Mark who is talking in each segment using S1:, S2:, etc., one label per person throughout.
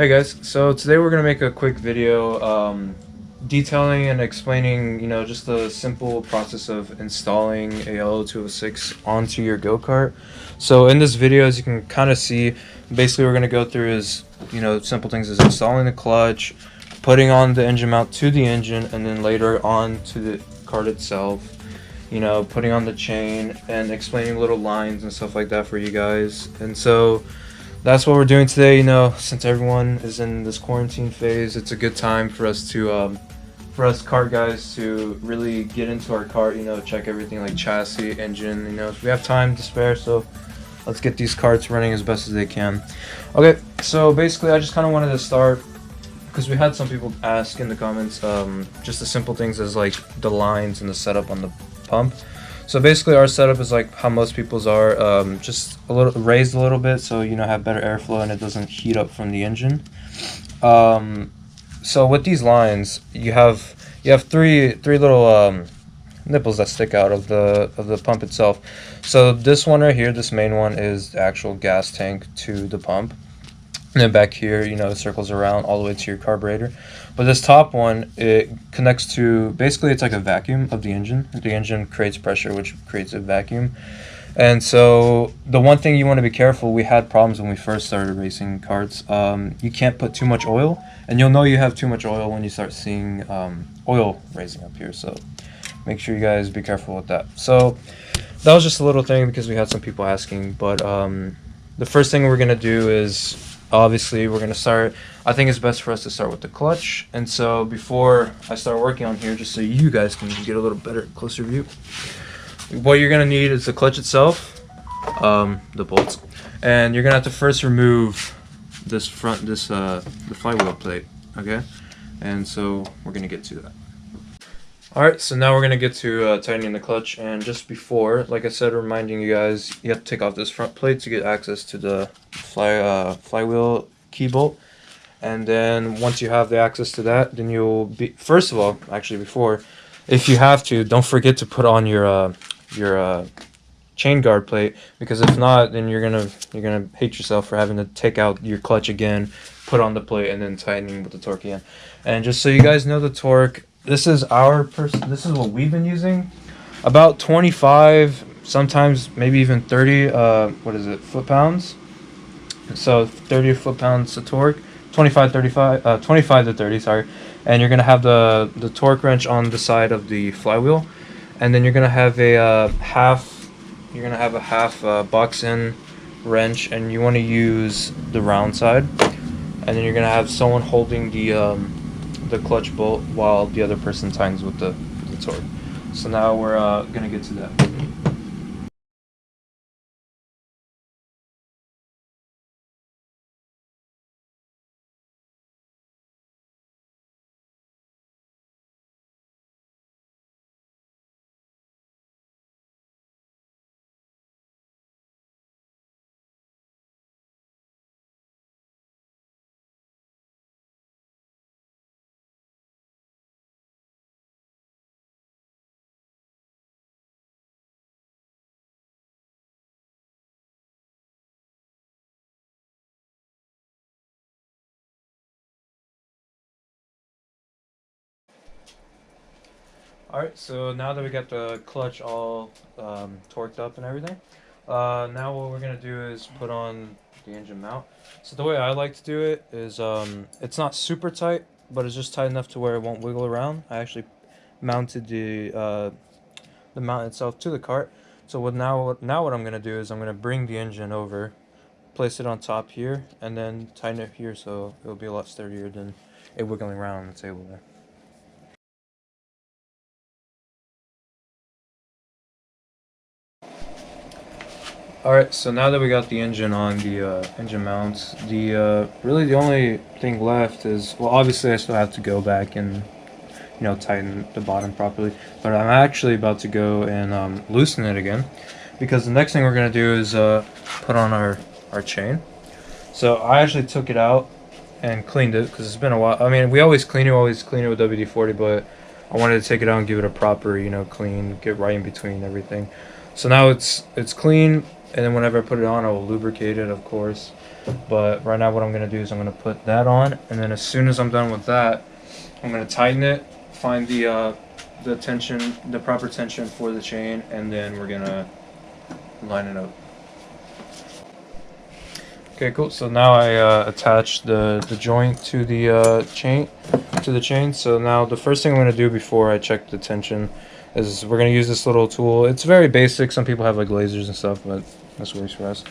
S1: Hey guys, so today we're gonna make a quick video detailing and explaining, just the simple process of installing a LO206 onto your go-kart. So in this video, as you can kind of see, basically we're gonna go through is, simple things as installing the clutch, putting on the engine mount to the engine, and then later on to the kart itself, putting on the chain and explaining little lines and stuff like that for you guys. And so that's what we're doing today. Since everyone is in this quarantine phase, it's a good time for us to for us kart guys to really get into our kart, check everything like chassis, engine. We have time to spare, so let's get these karts running as best as they can. Okay, so basically I just kind of wanted to start because we had some people ask in the comments just the simple things as like the lines and the setup on the pump. So basically our setup is like how most people's are, just a little raised a little bit, so have better airflow and it doesn't heat up from the engine. So with these lines, you have three little nipples that stick out of the pump itself. So this one right here, this main one, is the actual gas tank to the pump. And then back here, it circles around all the way to your carburetor. But this top one, it connects to, basically it's like a vacuum of the engine. The engine creates pressure, which creates a vacuum. And so the one thing you want to be careful, we had problems when we first started racing karts. You can't put too much oil, and you'll know you have too much oil when you start seeing oil raising up here. So make sure you guys be careful with that. So that was just a little thing because we had some people asking. But the first thing we're going to do is, obviously, we're going to start, I think it's best for us to start with the clutch. And so before I start working on here, just so you guys can get a little better, closer view, what you're going to need is the clutch itself, the bolts, and you're going to have to first remove this the flywheel plate, okay? And so we're going to get to that. Alright, so now we're going to get to tightening the clutch, and just before, like I said, reminding you guys, you have to take off this front plate to get access to the flywheel key bolt. And then once you have the access to that, then you'll be, first of all, actually before, if you have to, don't forget to put on your chain guard plate, because if not, then you're gonna hate yourself for having to take out your clutch again, put on the plate, and then tightening with the torque again. And just so you guys know the torque, this is this is what we've been using, about 25, sometimes maybe even 30 foot-pounds. So 30 foot-pounds of torque, 25 to 30, sorry. And you're gonna have the torque wrench on the side of the flywheel, and then you're gonna have a half box in wrench, and you want to use the round side, and then you're gonna have someone holding the clutch bolt while the other person tightens with the torque. So now we're gonna get to that. Alright, so now that we got the clutch all torqued up and everything, now what we're going to do is put on the engine mount. So the way I like to do it is, it's not super tight, but it's just tight enough to where it won't wiggle around. I actually mounted the mount itself to the cart. So now what I'm going to do is I'm going to bring the engine over, place it on top here, and then tighten it here so it'll be a lot sturdier than it wiggling around on the table there. Alright, so now that we got the engine on the engine mounts, really the only thing left is, well, obviously I still have to go back and tighten the bottom properly, but I'm actually about to go and loosen it again, because the next thing we're going to do is put on our chain. So I actually took it out and cleaned it because it's been a while. I mean, we always clean it with WD-40, but I wanted to take it out and give it a proper clean, get right in between everything. So now it's clean. and then whenever I put it on, I will lubricate it, of course. But right now what I'm going to do is I'm going to put that on, and then as soon as I'm done with that, I'm going to tighten it, find the tension, the proper tension for the chain, and then we're going to line it up. Okay, cool. So now I attach the joint to the chain. So now the first thing I'm going to do before I check the tension is we're going to use this little tool. It's very basic. Some people have like lasers and stuff, but this works for us.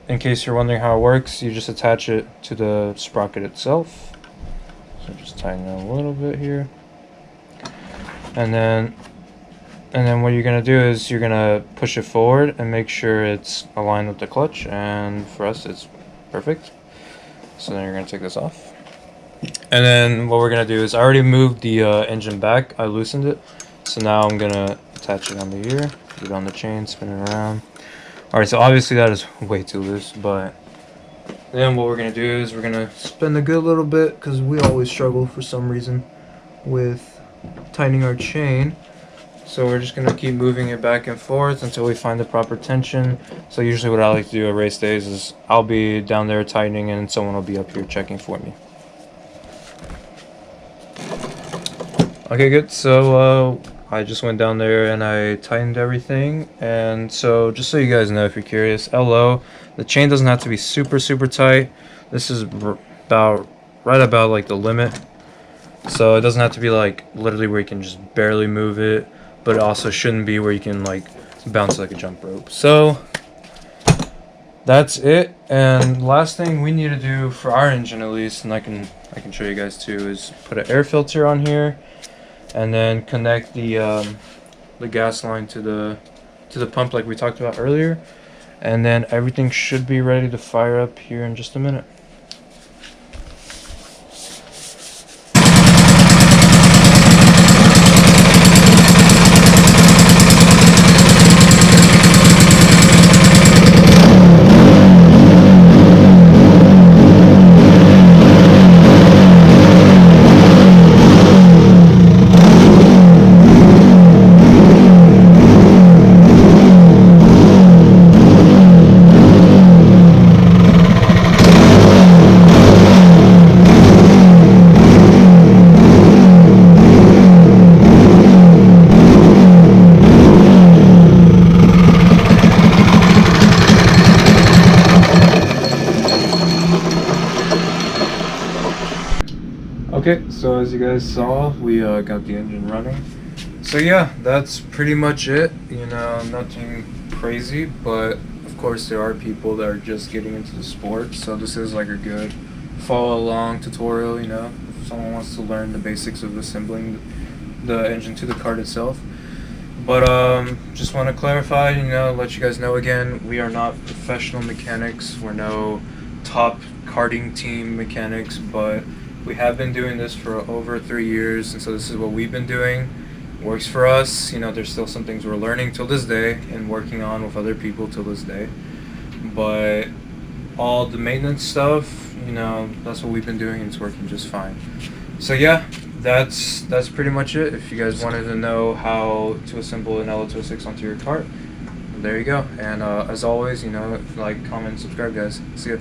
S1: In case you're wondering how it works, you just attach it to the sprocket itself. So just tighten it a little bit here, and then what you're gonna do is you're gonna push it forward and make sure it's aligned with the clutch, and for us it's perfect. So then you're gonna take this off, and then what we're gonna do is I already moved the engine back. I loosened it, so now I'm gonna attach it on the ear, put it on the chain, spin it around. Alright, so obviously that is way too loose, but then what we're gonna do is we're gonna spin a good little bit, because we always struggle for some reason with tightening our chain. So we're just gonna keep moving it back and forth until we find the proper tension. So usually what I like to do at race days is I'll be down there tightening and someone will be up here checking for me. Okay, good. So I just went down there and I tightened everything. And so just so you guys know, if you're curious, LO, the chain doesn't have to be super tight. This is right about like the limit. So it doesn't have to be like literally where you can just barely move it, but it also shouldn't be where you can like bounce like a jump rope. So that's it. And last thing we need to do for our engine, at least, and I can show you guys too, is put an air filter on here, and then connect the gas line to the pump like we talked about earlier, and then everything should be ready to fire up here in just a minute. Okay, so as you guys saw, we got the engine running. So yeah, that's pretty much it. You know, nothing crazy, but of course there are people that are just getting into the sport, so this is like a good follow along tutorial, you know, if someone wants to learn the basics of assembling the engine to the kart itself. But just want to clarify, you know, let you guys know again, we are not professional mechanics. We're no top karting team mechanics, but we have been doing this for over 3 years, and so this is what we've been doing. Works for us. You know, there's still some things we're learning till this day and working on with other people till this day. But all the maintenance stuff, you know, that's what we've been doing and it's working just fine. So yeah, that's pretty much it. If you guys wanted to know how to assemble an LO206 onto your kart, there you go. And as always, you know, like, comment, subscribe, guys. See ya.